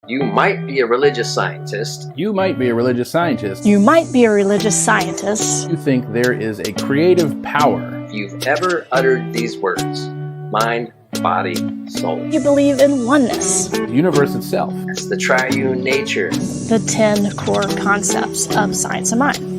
You might be a religious scientist. You might be a religious scientist. You might be a religious scientist. You think there is a creative power. If you've ever uttered these words, mind, body, soul. You believe in oneness. The universe itself. That's the triune nature. The 10 core concepts of science of mind.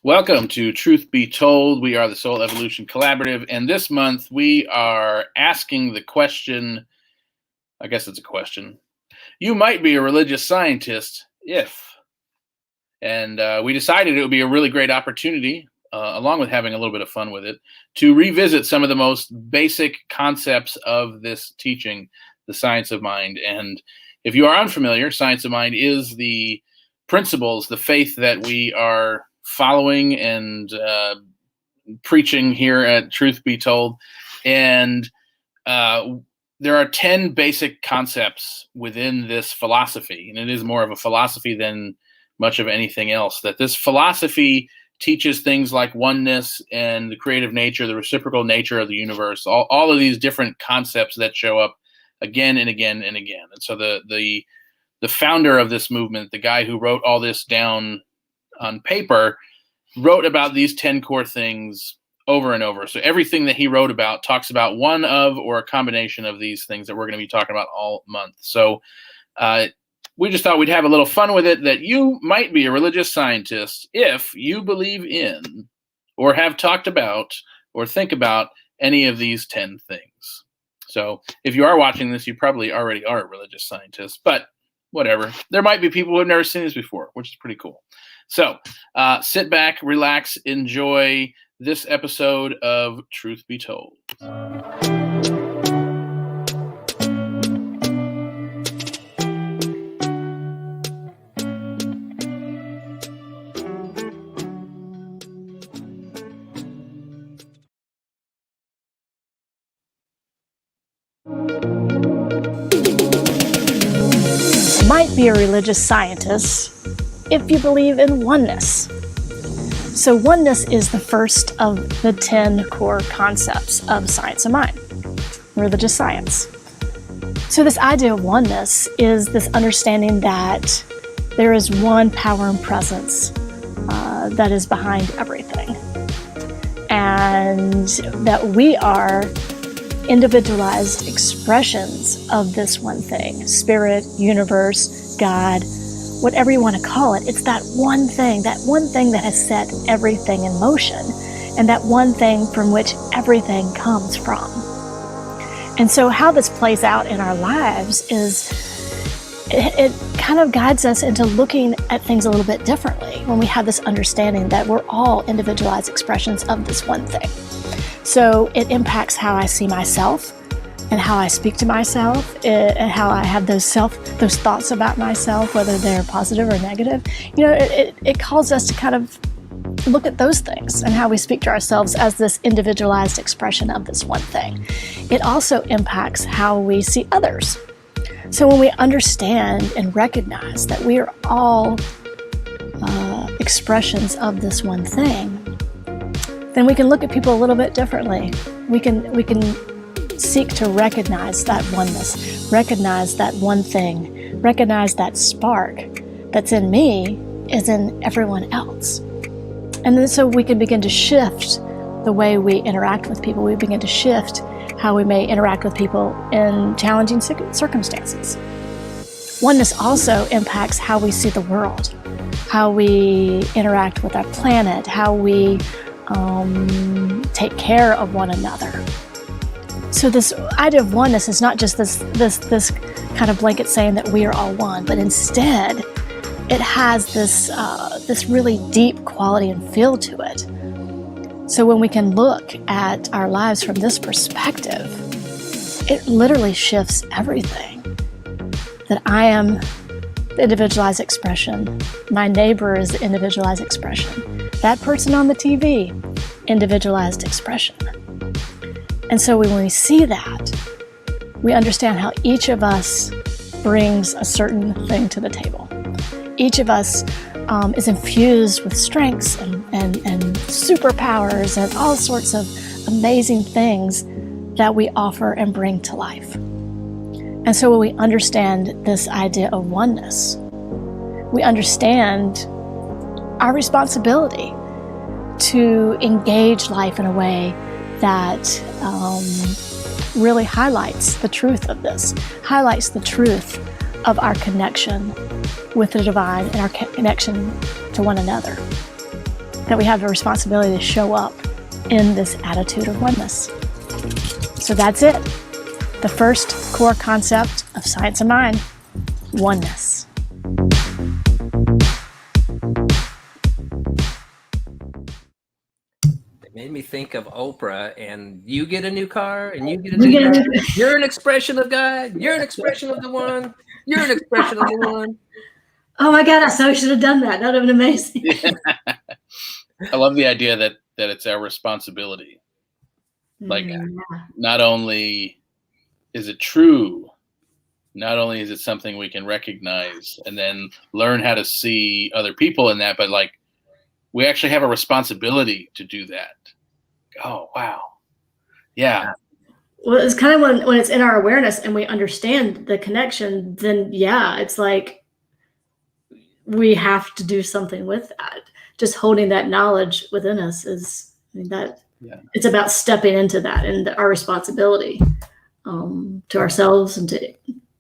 Welcome to Truth Be Told. We are the Soul Evolution Collaborative, and this month we are asking the question, I guess it's a question, you might be a religious scientist if. And we decided it would be a really great opportunity, along with having a little bit of fun with it, to revisit some of the most basic concepts of this teaching, the science of mind. And if you are unfamiliar, science of mind is the principles, the faith that we are following and preaching here at Truth Be Told. And there are 10 basic concepts within this philosophy, and it is more of a philosophy than much of anything else. That this philosophy teaches things like oneness and the creative nature, the reciprocal nature of the universe, all of these different concepts that show up again and again and again. And so the founder of this movement, the guy who wrote all this down on paper, wrote about these 10 core things over and over. So everything that he wrote about talks about one of or a combination of these things that we're going to be talking about all month. So we just thought we'd have a little fun with it, that you might be a religious scientist if you believe in or have talked about or think about any of these 10 things. So if you are watching this, you probably already are a religious scientist, but whatever. There might be people who have never seen this before, which is pretty cool. So sit back, relax, enjoy this episode of Truth Be Told. Might be a religious scientist if you believe in oneness. So oneness is the first of the 10 core concepts of science of mind, religious science. So this idea of oneness is this understanding that there is one power and presence that is behind everything, and that we are individualized expressions of this one thing, spirit, universe, God, whatever you want to call it. It's that one thing that has set everything in motion, and that one thing from which everything comes from. And so how this plays out in our lives is it kind of guides us into looking at things a little bit differently when we have this understanding that we're all individualized expressions of this one thing. So it impacts how I see myself and how I speak to myself, and how I have those thoughts about myself, whether they're positive or negative. You know, it calls us to kind of look at those things and how we speak to ourselves as this individualized expression of this one thing. It also impacts how we see others. So when we understand and recognize that we are all expressions of this one thing, then we can look at people a little bit differently. We can seek to recognize that oneness, recognize that one thing, recognize that spark that's in me is in everyone else. And then so we can begin to shift the way we interact with people. We begin to shift how we may interact with people in challenging circumstances. Oneness also impacts how we see the world, how we interact with our planet, how we take care of one another. So this idea of oneness is not just this kind of blanket saying that we are all one, but instead it has this really deep quality and feel to it. So when we can look at our lives from this perspective, it literally shifts everything. That I am the individualized expression. My neighbor is the individualized expression. That person on the TV, individualized expression. And so when we see that, we understand how each of us brings a certain thing to the table. Each of us is infused with strengths and superpowers and all sorts of amazing things that we offer and bring to life. And so when we understand this idea of oneness, we understand our responsibility to engage life in a way that really highlights the truth of this, highlights the truth of our connection with the divine and our connection to one another. That we have a responsibility to show up in this attitude of oneness. So that's it. The first core concept of Science of Mind, oneness. It made me think of Oprah, and you get a new car, and you get a new car. You're an expression of God. You're an expression of the one. You're an expression of the one. Oh my God, I so should have done that. That would have been amazing. I love the idea that it's our responsibility. Like, not only is it true, not only is it something we can recognize and then learn how to see other people in that, but like, we actually have a responsibility to do that. Oh, wow. Yeah. Well, it's kind of when it's in our awareness and we understand the connection, then yeah, it's like we have to do something with that. Just holding that knowledge within us is, I mean, that it's about stepping into that and our responsibility to ourselves and to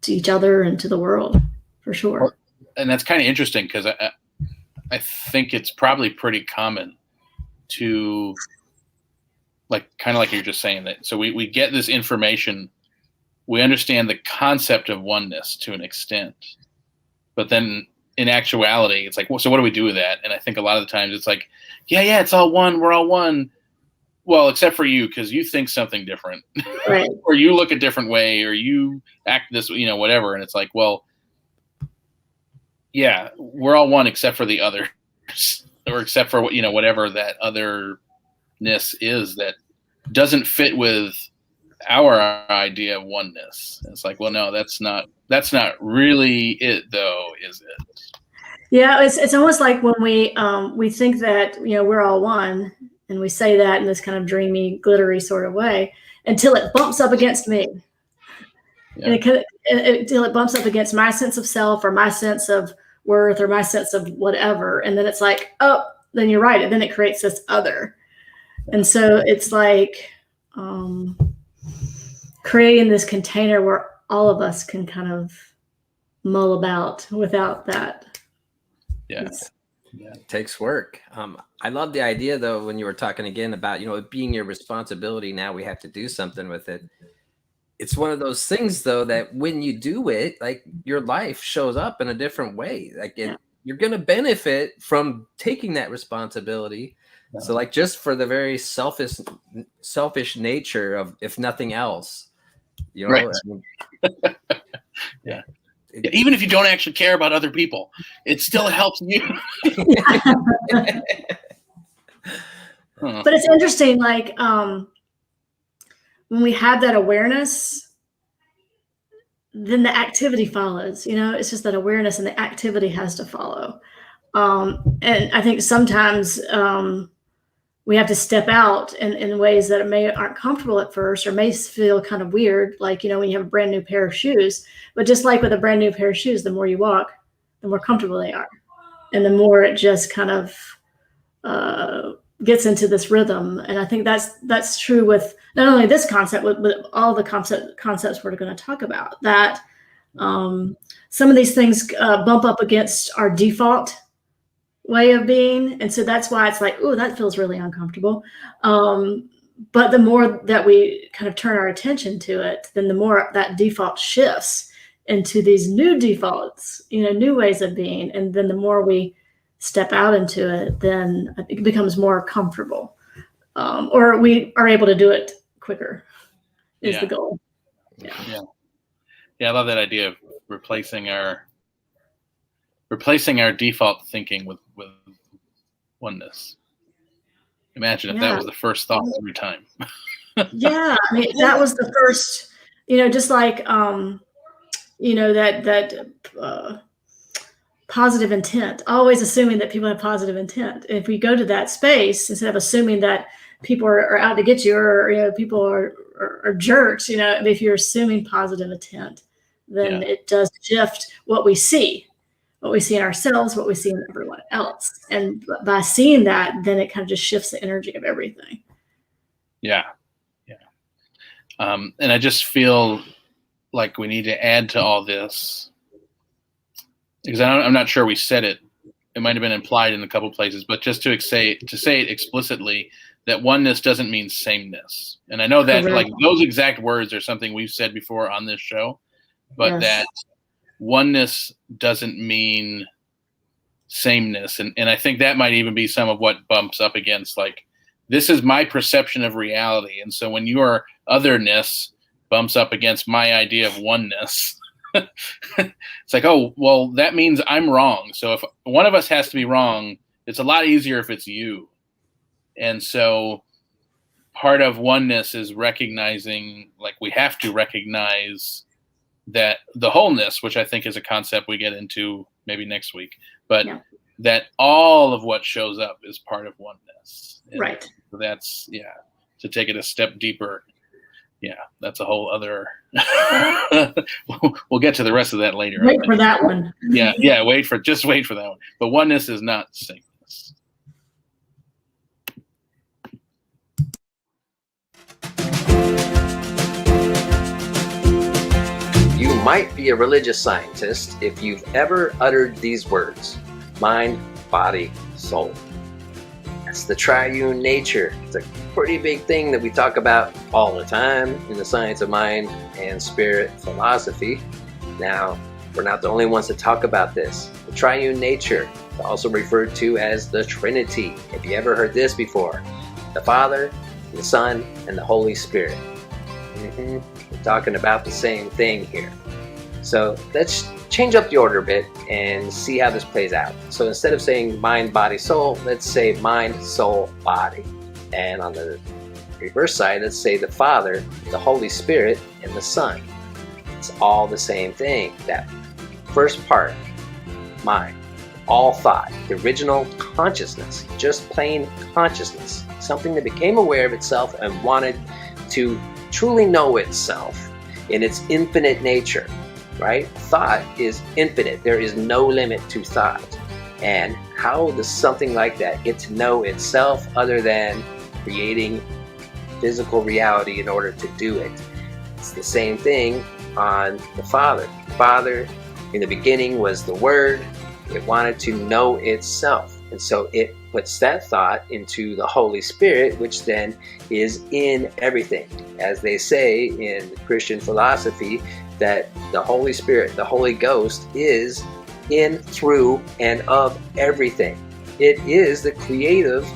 each other and to the world, for sure. And that's kind of interesting because I think it's probably pretty common to, like, kind of like you're just saying that. So we get this information, we understand the concept of oneness to an extent, but then in actuality, it's like, well, so what do we do with that? And I think a lot of the times it's like, yeah, it's all one. We're all one. Well, except for you, because you think something different, right? Or you look a different way, or you act this, whatever. And it's like, well, yeah, we're all one except for the others, or except for whatever that otherness is that doesn't fit with our idea of oneness. And it's like, well, no, that's not really it, though, is it? Yeah, it's almost like when we think that we're all one, and we say that in this kind of dreamy, glittery sort of way, until it bumps up against me. Yeah. And until it bumps up against my sense of self or my sense of worth or my sense of whatever. And then it's like, oh, then you're right. And then it creates this other. And so it's like creating this container where all of us can kind of mull about without that. Yeah. It takes work. I love the idea, though, when you were talking again about, it being your responsibility. Now we have to do something with it. It's one of those things, though, that when you do it, like, your life shows up in a different way. Like, you're going to benefit from taking that responsibility. Yeah. So, like, just for the very selfish nature of, if nothing else, right. Yeah. Even if you don't actually care about other people, it still helps you. But it's interesting, like, when we have that awareness, then the activity follows. It's just that awareness and the activity has to follow. And I think sometimes we have to step out in ways that aren't comfortable at first, or may feel kind of weird, like, when you have a brand new pair of shoes. But just like with a brand new pair of shoes, the more you walk, the more comfortable they are. And the more it just kind of gets into this rhythm. And I think that's true with not only this concept, but all the concepts we're going to talk about, that some of these things bump up against our default way of being. And so that's why it's like, oh, that feels really uncomfortable. But the more that we kind of turn our attention to it, then the more that default shifts into these new defaults, new ways of being. And then the more we step out into it, then it becomes more comfortable, or we are able to do it quicker is the goal. Yeah. I love that idea of replacing our default thinking with oneness. Imagine if that was the first thought every time. Yeah, I mean, that was the first, just like that positive intent, always assuming that people have positive intent. If we go to that space, instead of assuming that people are out to get you, or people are jerks, if you're assuming positive intent, then it does shift what we see in ourselves, what we see in everyone else. And by seeing that, then it kind of just shifts the energy of everything. Yeah. And I just feel like we need to add to all this, because I'm not sure we said it. It might have been implied in a couple places, but just to say it explicitly, that oneness doesn't mean sameness. And I know that like those exact words are something we've said before on this show, but that oneness doesn't mean sameness. And I think that might even be some of what bumps up against, like, this is my perception of reality. And so when your otherness bumps up against my idea of oneness, it's like, oh, well, that means I'm wrong. So if one of us has to be wrong, it's a lot easier if it's you. And so part of oneness is recognizing, like, we have to recognize that the wholeness, which I think is a concept we get into maybe next week, but that all of what shows up is part of oneness. And right. So that's, to take it a step deeper. Yeah, that's a whole other, we'll get to the rest of that later. Wait for that one. Just wait for that one. But oneness is not sameness. You might be a religious scientist if you've ever uttered these words: mind, body, soul. That's the triune nature. It's a pretty big thing that we talk about all the time in the science of mind and spirit philosophy. Now, we're not the only ones to talk about this. The triune nature is also referred to as the Trinity. If you ever heard this before, the Father, the Son, and the Holy Spirit. We're talking about the same thing here. So let's change up the order a bit and see how this plays out. So instead of saying mind, body, soul, let's say mind, soul, body. And on the reverse side, let's say the Father, the Holy Spirit, and the Son. It's all the same thing. That first part, mind, all thought, the original consciousness, just plain consciousness, something that became aware of itself and wanted to truly know itself in its infinite nature, right? Thought is infinite. There is no limit to thought. And how does something like that get to know itself other than creating physical reality in order to do it? It's the same thing on the Father. The Father in the beginning was the Word. It wanted to know itself. And so it puts that thought into the Holy Spirit, which then is in everything. As they say in Christian philosophy, that the Holy Spirit, the Holy Ghost, is in, through, and of everything. It is the creative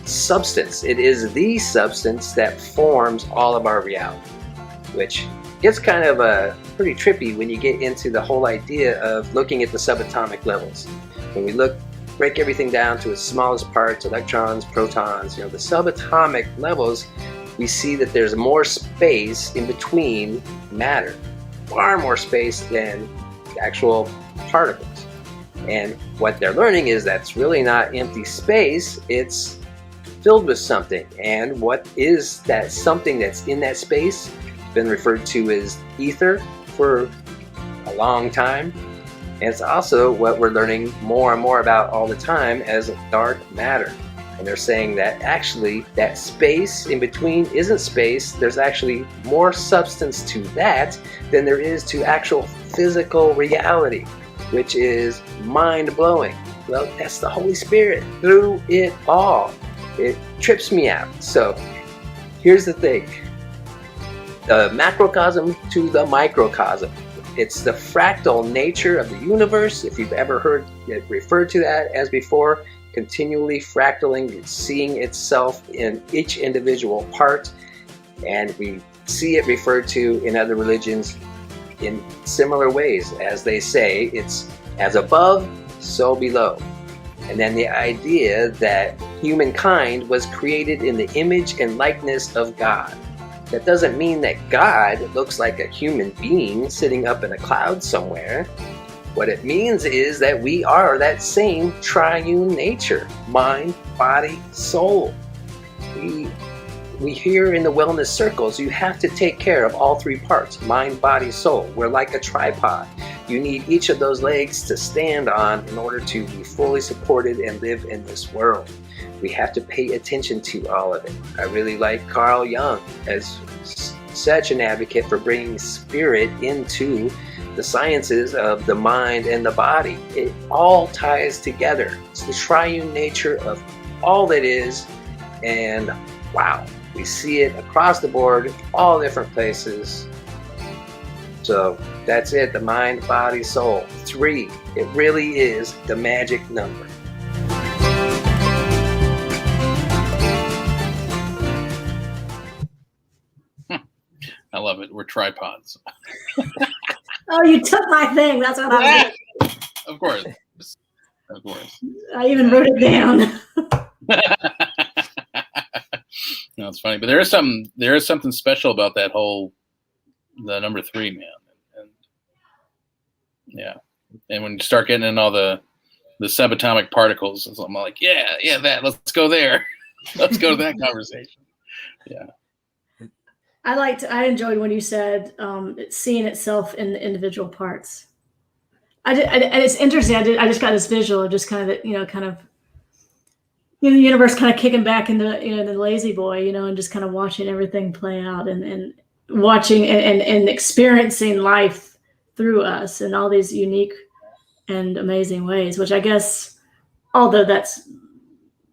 substance. It is the substance that forms all of our reality, which gets kind of pretty trippy when you get into the whole idea of looking at the subatomic levels. When we break everything down to its smallest parts, electrons, protons, the subatomic levels, we see that there's more space in between matter, far more space than actual particles. And what they're learning is that's really not empty space, it's filled with something. And what is that something that's in that space? It's been referred to as ether for a long time. And it's also what we're learning more and more about all the time as dark matter. And they're saying that actually that space in between isn't space. There's actually more substance to that than there is to actual physical reality, which is mind-blowing. Well, that's the Holy Spirit through it all. It trips me out. So here's the thing. The macrocosm to the microcosm. It's the fractal nature of the universe. If you've ever heard it referred to that as before, continually fractaling, seeing itself in each individual part. And we see it referred to in other religions in similar ways. As they say, it's as above, so below. And then the idea that humankind was created in the image and likeness of God. That doesn't mean that God looks like a human being sitting up in a cloud somewhere. What it means is that we are that same triune nature, mind, body, soul. We hear in the wellness circles, you have to take care of all three parts, mind, body, soul. We're like a tripod. You need each of those legs to stand on in order to be fully supported and live in this world. We have to pay attention to all of it. I really like Carl Jung as such an advocate for bringing spirit into the sciences of the mind and the body. It all ties together. It's the triune nature of all that is, and wow, we see it across the board, all different places. So that's it, the mind, body, soul. 3, it really is the magic number. I love it. We're tripods. Oh, you took my thing. That's what I was. Of course. Of course. I even wrote it down. No, it's funny, but there is something special about that the number 3, man. And yeah. And when you start getting in all the subatomic particles, I'm like, yeah, let's go there. Let's go to that conversation. Yeah. I enjoyed when you said seeing itself in the individual parts. And it's interesting. I just got this visual of just kind of the universe kind of kicking back into the lazy boy, and just kind of watching everything play out and watching and experiencing life through us in all these unique and amazing ways. Which I guess, although that's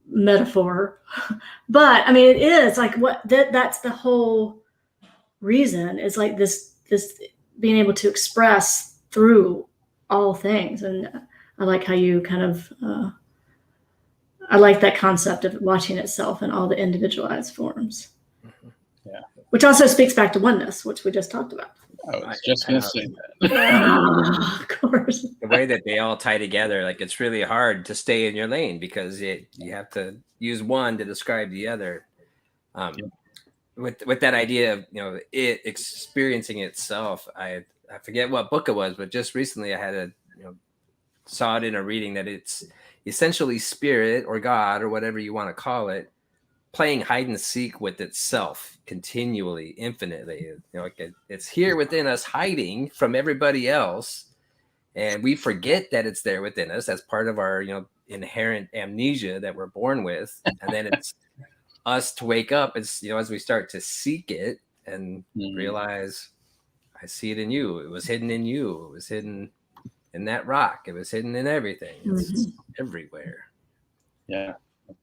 metaphor, but I mean it is like that's the whole reason. It's like this being able to express through all things. And I like how you kind of I like that concept of watching itself in all the individualized forms. Yeah, which also speaks back to oneness, which we just talked about. I was just gonna say that. Of course, the way that they all tie together, like it's really hard to stay in your lane because you have to use one to describe the other. With that idea of it experiencing itself, I forget what book it was, but just recently I had saw it in a reading that it's essentially spirit or God or whatever you want to call it playing hide and seek with itself continually, infinitely. It's here within us, hiding from everybody else, and we forget that it's there within us. That's part of our inherent amnesia that we're born with, and then it's us to wake up as we start to seek it and realize, I see it in you. It was hidden in you. It was hidden in that rock. It was hidden in everything. It's everywhere. Yeah,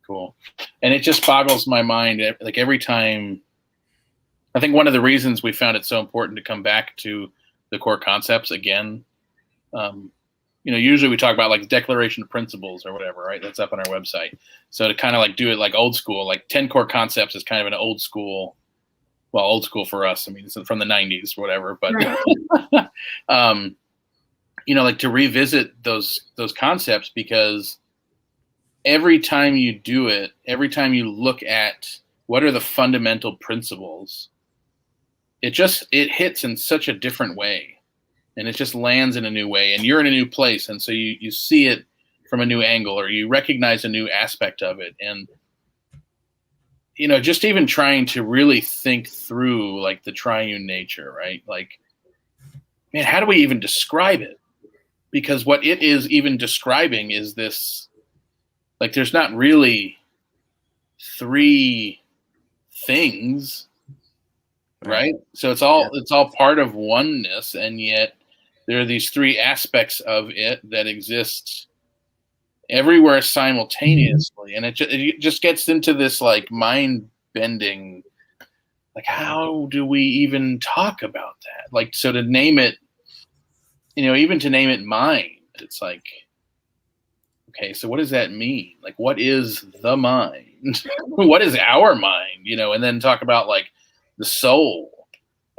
cool. And it just boggles my mind. Like every time, I think one of the reasons we found it so important to come back to the core concepts again. Usually we talk about like Declaration of Principles or whatever, right? That's up on our website. So to kind of like do it like old school, like 10 core concepts is kind of an old school for us. I mean, it's from the 90s, whatever. But, right. Like to revisit those concepts, because every time you do it, every time you look at what are the fundamental principles, it hits in such a different way. And it just lands in a new way, and you're in a new place. And so you see it from a new angle, or you recognize a new aspect of it. And, just even trying to really think through like the triune nature, right? Like, man, how do we even describe it? Because what it is even describing is this, like, there's not really 3 things, right? So it's all part of oneness, and yet there are these 3 aspects of it that exist everywhere simultaneously. And it just gets into this like mind bending, like, how do we even talk about that? Like, so to name it, even to name it mind, it's like, okay, so what does that mean? Like, what is the mind? What is our mind? And then talk about like the soul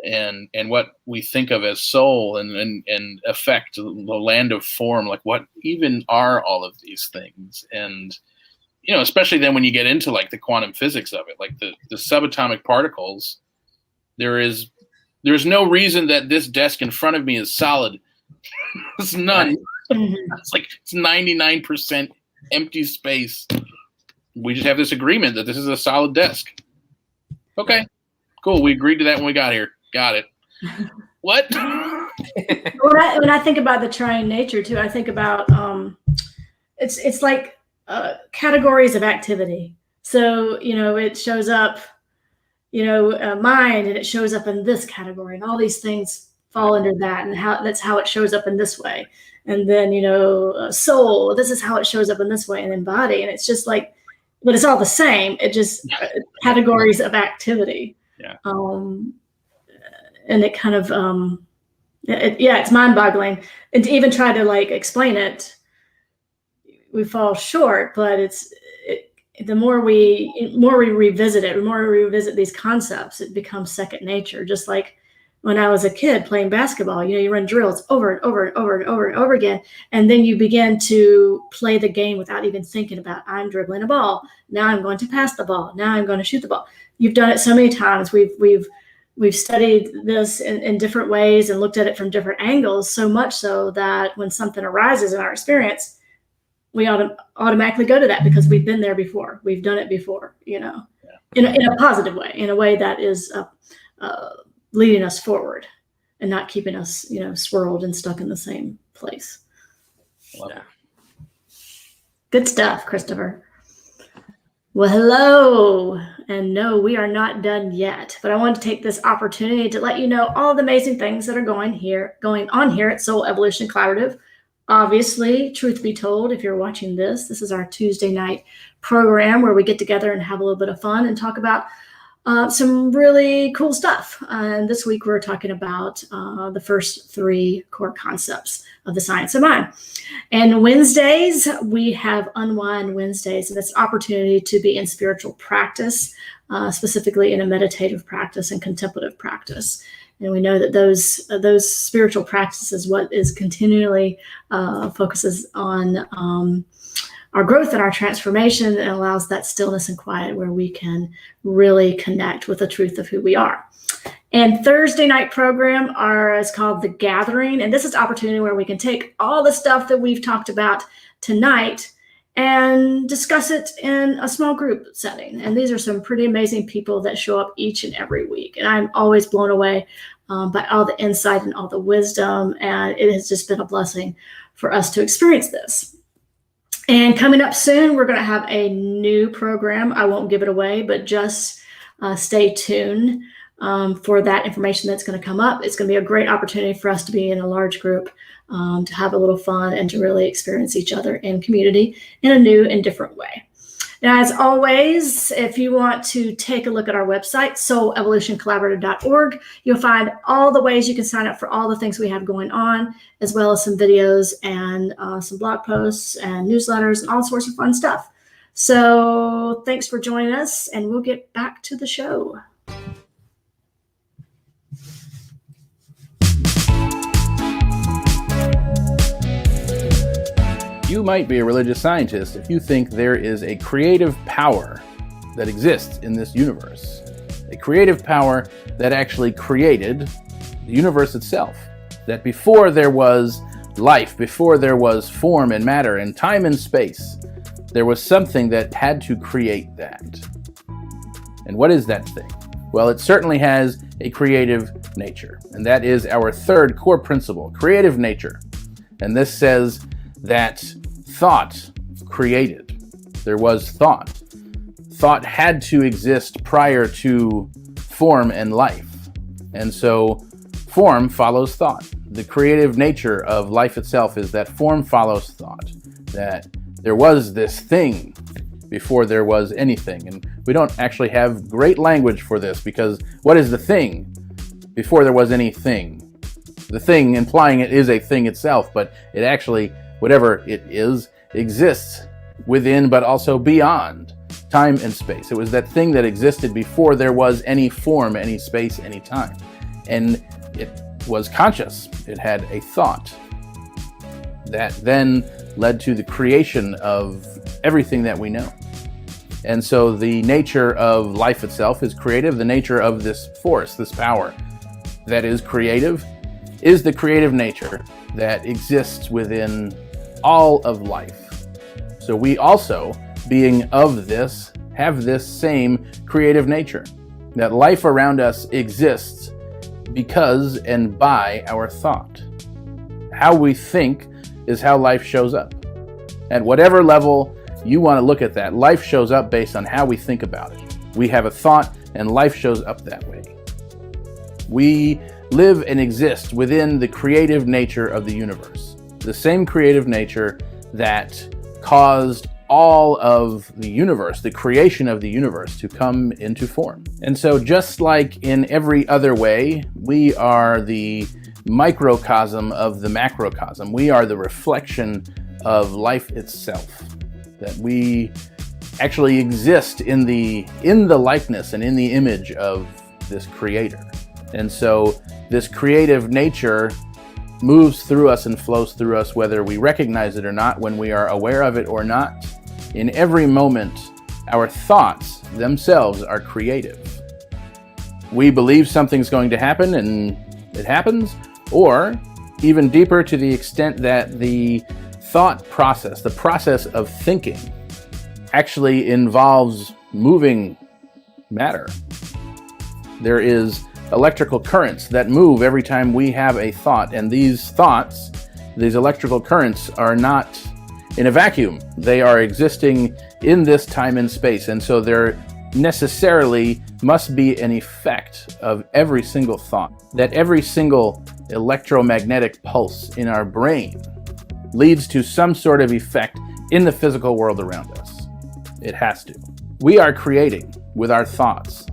and what we think of as soul and affect the land of form. Like, what even are all of these things? And, especially then when you get into like the quantum physics of it, like the subatomic particles, there's no reason that this desk in front of me is solid. There's none. It's like it's 99% empty space. We just have this agreement that this is a solid desk. Okay, cool. We agreed to that when we got here. Got it. What? When I think about the Triune Nature too, I think about it's like categories of activity. So it shows up, mind, and it shows up in this category, and all these things fall under that, and that's how it shows up in this way. And then soul, this is how it shows up in this way, and then body, and it's just like, but it's all the same. It just categories of activity. Yeah. And it kind of it's mind-boggling, and to even try to like explain it, we fall short. But the more we revisit it, the more we revisit these concepts, it becomes second nature. Just like when I was a kid playing basketball, you run drills over and over and over and over and over again, and then you begin to play the game without even thinking about, I'm dribbling a ball, now I'm going to pass the ball, now I'm going to shoot the ball. You've done it so many times. We've studied this in different ways and looked at it from different angles, so much so that when something arises in our experience, we automatically go to that because we've been there before. We've done it before, in a positive way, in a way that is leading us forward and not keeping us, swirled and stuck in the same place. Yeah. Good stuff, Christopher. Well, hello. And no, we are not done yet, but I want to take this opportunity to let you know all the amazing things that are going on here at Soul Evolution Collaborative. Obviously, truth be told, if you're watching this is our Tuesday night program where we get together and have a little bit of fun and talk about some really cool stuff. And this week we're talking about the first 3 core concepts of the science of mind. And Wednesdays, we have Unwind Wednesdays, and it's an opportunity to be in spiritual practice, specifically in a meditative practice and contemplative practice. And we know that those spiritual practices, what is continually focuses on our growth and our transformation, and allows that stillness and quiet where we can really connect with the truth of who we are. And Thursday night program is called The Gathering. And this is an opportunity where we can take all the stuff that we've talked about tonight and discuss it in a small group setting. And these are some pretty amazing people that show up each and every week. And I'm always blown away by all the insight and all the wisdom. And it has just been a blessing for us to experience this. And coming up soon, we're going to have a new program. I won't give it away, but just stay tuned for that information that's going to come up. It's going to be a great opportunity for us to be in a large group, to have a little fun and to really experience each other in community in a new and different way. Now, as always, if you want to take a look at our website, soulevolutioncollaborative.org, you'll find all the ways you can sign up for all the things we have going on, as well as some videos and some blog posts and newsletters and all sorts of fun stuff. So thanks for joining us, and we'll get back to the show. You might be a religious scientist if you think there is a creative power that exists in this universe. A creative power that actually created the universe itself. That before there was life, before there was form and matter and time and space, there was something that had to create that. And what is that thing? Well, it certainly has a creative nature. And that is our third core principle, creative nature. And this says that thought created. There was thought. Thought had to exist prior to form and life. And so form follows thought. The creative nature of life itself is that form follows thought. That there was this thing before there was anything. And we don't actually have great language for this, because what is the thing before there was anything? The thing, implying it is a thing itself, but it actually, whatever it is, exists within but also beyond time and space. It was that thing that existed before there was any form, any space, any time. And it was conscious. It had a thought that then led to the creation of everything that we know. And so the nature of life itself is creative. The nature of this force, this power that is creative, is the creative nature that exists within all of life. So we also, being of this, have this same creative nature, that life around us exists because and by our thought. How we think is how life shows up. At whatever level you want to look at that, life shows up based on how we think about it. We have a thought and life shows up that way. We live and exist within the creative nature of the universe, the same creative nature that caused all of the universe, the creation of the universe, to come into form. And so just like in every other way, we are the microcosm of the macrocosm. We are the reflection of life itself, that we actually exist in the likeness and in the image of this creator. And so this creative nature moves through us and flows through us, whether we recognize it or not, when we are aware of it or not. In every moment, our thoughts themselves are creative. We believe something's going to happen and it happens, or even deeper, to the extent that the thought process, the process of thinking, actually involves moving matter. There is electrical currents that move every time we have a thought, and these thoughts, these electrical currents, are not in a vacuum. They are existing in this time and space, and so there necessarily must be an effect of every single thought, that every single electromagnetic pulse in our brain leads to some sort of effect in the physical world around us. It has to. We are creating with our thoughts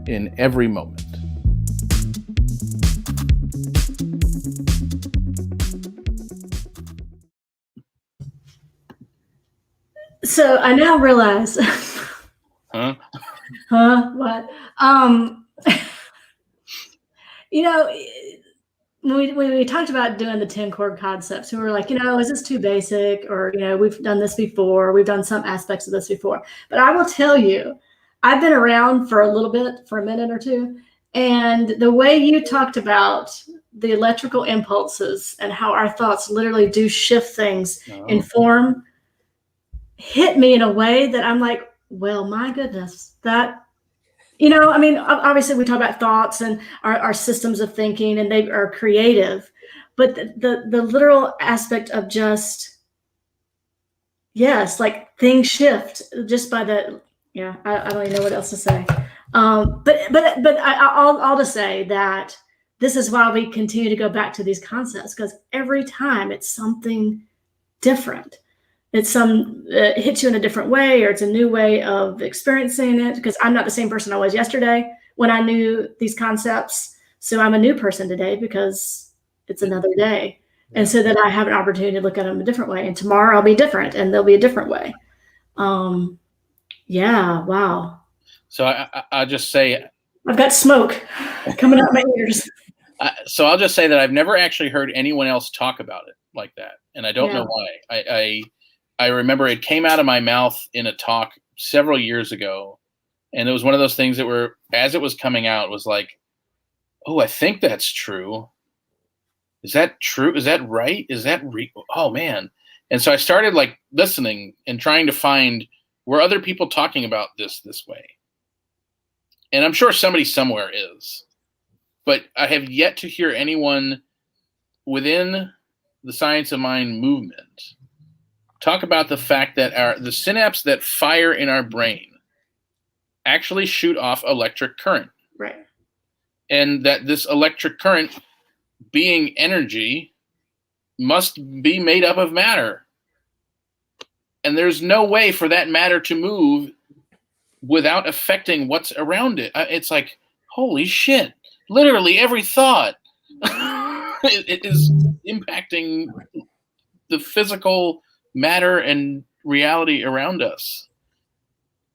in every moment. So I now realize. Huh? What? You know, when we talked about doing the 10 chord concepts, we were like, is this too basic? Or, we've done this before. We've done some aspects of this before. But I will tell you, I've been around for a little bit, for a minute or two. And the way you talked about the electrical impulses and how our thoughts literally do shift things in form hit me in a way that I'm like, well, my goodness, that, obviously we talk about thoughts and our systems of thinking, and they are creative, but the literal aspect of just, yes, like things shift just by the, I don't even know what else to say. But I'll just say that this is why we continue to go back to these concepts, because every time it's something different. It's it hits you in a different way, or it's a new way of experiencing it, because I'm not the same person I was yesterday when I knew these concepts. So I'm a new person today because it's another day. And so that I have an opportunity to look at them a different way. And tomorrow I'll be different and there'll be a different way. Yeah. Wow. So I'll just say, I've got smoke coming out my ears. So I'll just say that I've never actually heard anyone else talk about it like that. And I don't know why. I remember it came out of my mouth in a talk several years ago. And it was one of those things that as it was coming out, was like, oh, I think that's true. Is that true? Is that right? Is that oh man. And so I started like listening and trying to find, were other people talking about this way? And I'm sure somebody somewhere is, but I have yet to hear anyone within the science of mind movement talk about the fact that the synapses that fire in our brain actually shoot off electric current. Right. And that this electric current, being energy, must be made up of matter. And there's no way for that matter to move without affecting what's around it. It's like, holy shit, literally every thought it is impacting the physical matter and reality around us.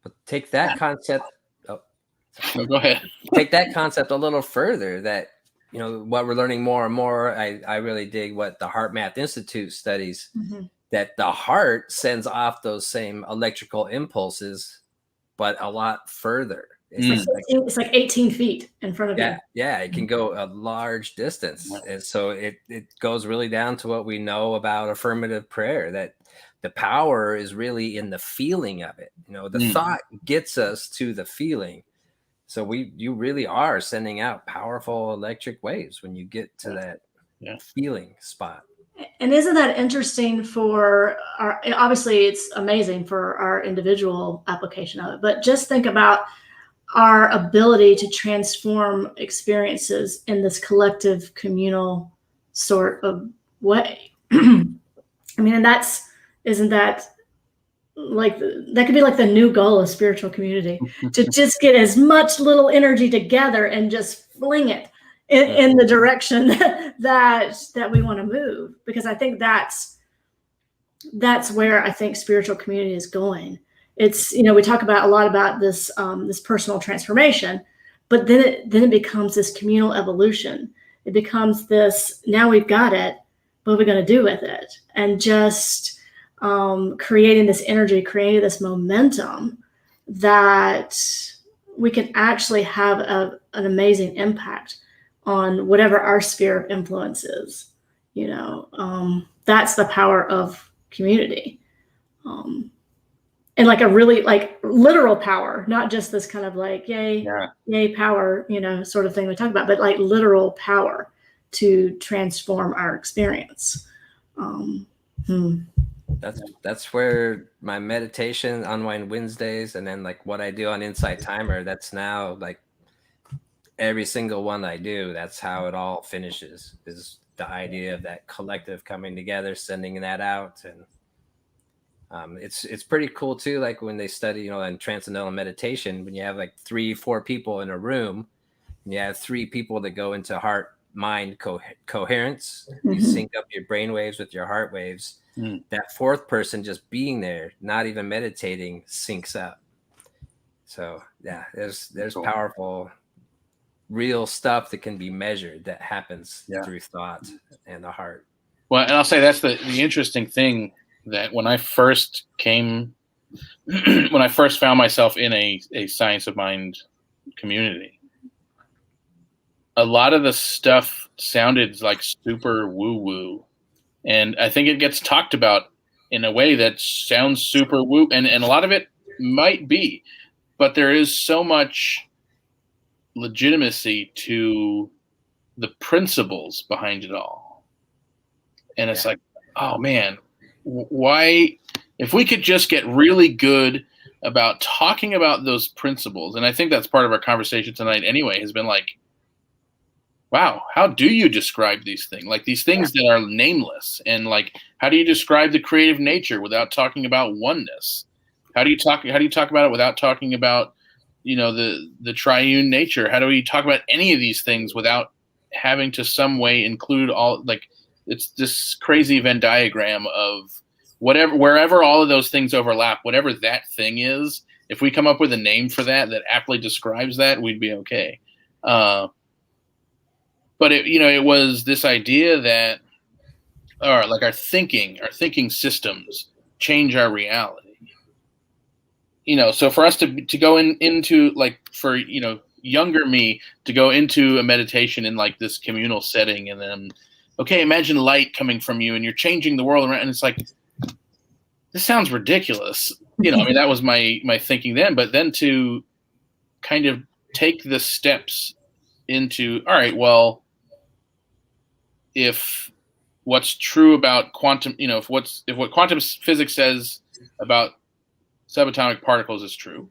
But take that concept. No, go ahead. Take that concept a little further. That what we're learning more and more. I really dig what the Heart Math Institute studies. Mm-hmm. That the heart sends off those same electrical impulses, but a lot further. It's like 18 feet in front of you. Yeah, it can go a large distance. And so it goes really down to what we know about affirmative prayer, that the power is really in the feeling of it. The thought gets us to the feeling. So you really are sending out powerful electric waves when you get to that feeling spot. And isn't that interesting for obviously it's amazing for our individual application of it, but just think about our ability to transform experiences in this collective communal sort of way. I mean, and isn't that like, that could be like the new goal of spiritual community, to just get as much little energy together and just fling it in the direction that we want to move, because I think that's where I think spiritual community is going. It's, we talk about a lot about this this personal transformation, but then it becomes this communal evolution. It becomes this, now we've got it, what are we going to do with it? And just creating this energy, creating this momentum that we can actually have an amazing impact on whatever our sphere of influence is. That's the power of community. And like a really like literal power, not just this kind of like, yay power, sort of thing we talk about, but like literal power to transform our experience. That's where my meditation, Unwind Wednesdays, and then like what I do on Insight Timer, that's now like every single one I do, that's how it all finishes, is the idea of that collective coming together, sending that out. And it's pretty cool too, like when they study, in transcendental meditation, when you have like 3-4 people in a room, and you have 3 people that go into heart mind coherence, you sync up your brain waves with your heart waves. That 4th person just being there, not even meditating, syncs up. So yeah, there's cool, powerful real stuff that can be measured that happens through thought and the heart. Well, and I'll say that's the interesting thing, that when I first found myself in a science of mind community, a lot of the stuff sounded like super woo-woo. And I think it gets talked about in a way that sounds super woo, and a lot of it might be, but there is so much legitimacy to the principles behind it all. And it's like, oh man, why, if we could just get really good about talking about those principles, and I think that's part of our conversation tonight anyway, has been like, wow, how do you describe these things? Like these things that are nameless, and like, how do you describe the creative nature without talking about oneness? How do you talk about it without talking about, the triune nature? How do we talk about any of these things without having to some way include all, like, it's this crazy Venn diagram of wherever all of those things overlap, whatever that thing is, if we come up with a name for that aptly describes that, we'd be okay. But it was this idea that, like our thinking systems change our reality. So for us to go into like, for younger me to go into a meditation in like this communal setting, and then, okay, imagine light coming from you and you're changing the world around, and it's like, this sounds ridiculous. I mean, that was my thinking then. But then to kind of take the steps into, all right, well, if what's true about quantum, if what quantum physics says about subatomic particles is true,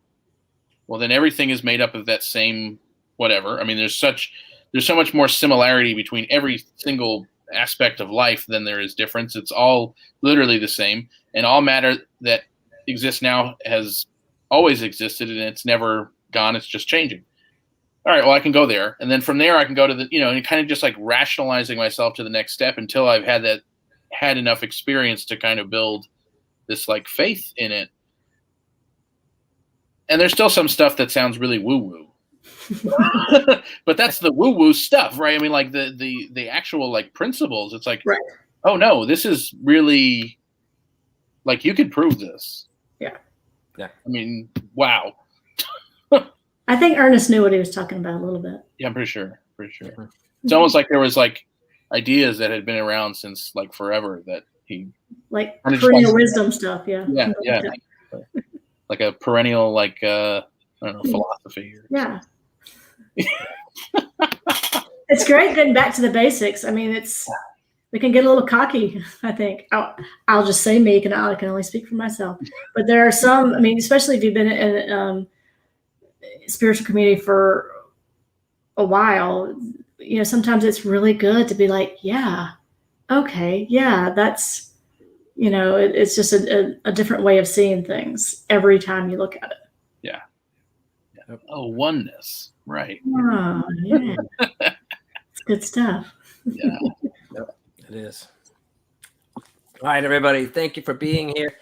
well, then everything is made up of that same whatever. I mean, there's so much more similarity between every single aspect of life than there is difference. It's all literally the same, and all matter that exists now has always existed, and it's never gone. It's just changing. All right, well, I can go there. And then from there, I can go to the, and kind of just like rationalizing myself to the next step until I've had enough experience to kind of build this like faith in it. And there's still some stuff that sounds really woo-woo. But that's the woo-woo stuff, right? I mean, like the actual like principles, it's like, right, oh no, this is really, like, you could prove this. Yeah. I mean, wow. I think Ernest knew what he was talking about a little bit. Yeah, I'm pretty sure. Pretty sure. Mhm. It's almost like there was like ideas that had been around since like forever that he Like kind of perennial wisdom stuff. Yeah. Yeah, yeah. Like a perennial like I don't know, Yeah. philosophy. Or Yeah. It's great getting back to the basics. I mean, we can get a little cocky, I think. I'll just say me, and I can only speak for myself. But there are some, I mean, especially if you've been in a spiritual community for a while, you know, sometimes it's really good to be like, yeah, okay, yeah, that's, you know, it's just a different way of seeing things every time you look at it. Yeah. Oh, oneness. Right. Oh, yeah. It's good stuff. Yeah. It is. All right, everybody. Thank you for being here.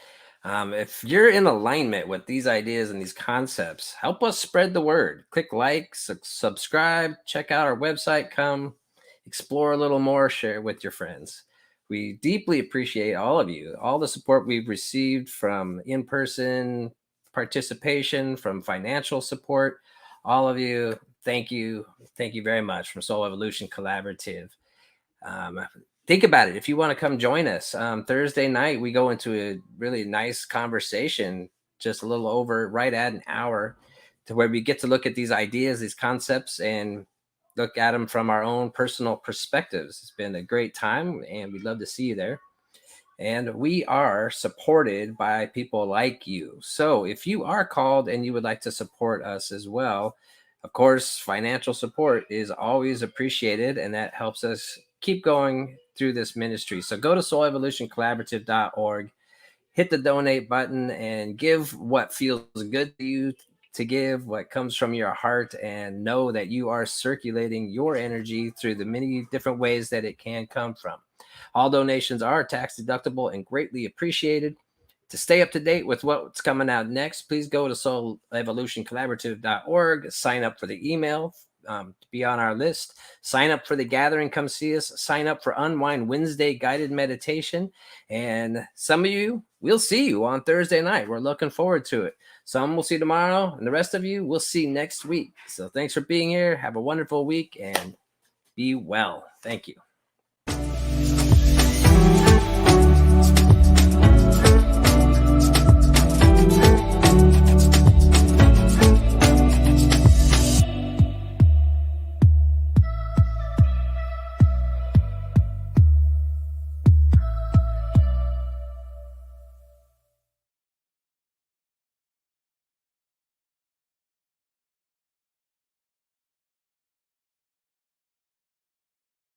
If you're in alignment with these ideas and these concepts, help us spread the word. Click like, subscribe, check out our website, come explore a little more, share it with your friends. We deeply appreciate all of you, all the support we've received from in-person participation, from financial support. All of you, thank you. Thank you very much from Soul Evolution Collaborative. Think about it. If you want to come join us Thursday night, we go into a really nice conversation, just a little over right at an hour, to where we get to look at these ideas, these concepts, and look at them from our own personal perspectives. It's been a great time, and we'd love to see you there. And we are supported by people like you. So if you are called and you would like to support us as well, of course, financial support is always appreciated, and that helps us keep going through this ministry. So go to soulevolutioncollaborative.org, hit the donate button, and give what feels good to you to give, what comes from your heart, and know that you are circulating your energy through the many different ways that it can come from. All donations are tax deductible and greatly appreciated. To stay up to date with what's coming out next, please go to soulevolutioncollaborative.org, sign up for the email to be on our list, sign up for the gathering, come see us, sign up for Unwind Wednesday guided meditation. And some of you, we'll see you on Thursday night. We're looking forward to it. Some we'll see tomorrow, and the rest of you, we'll see next week. So thanks for being here. Have a wonderful week and be well. Thank you.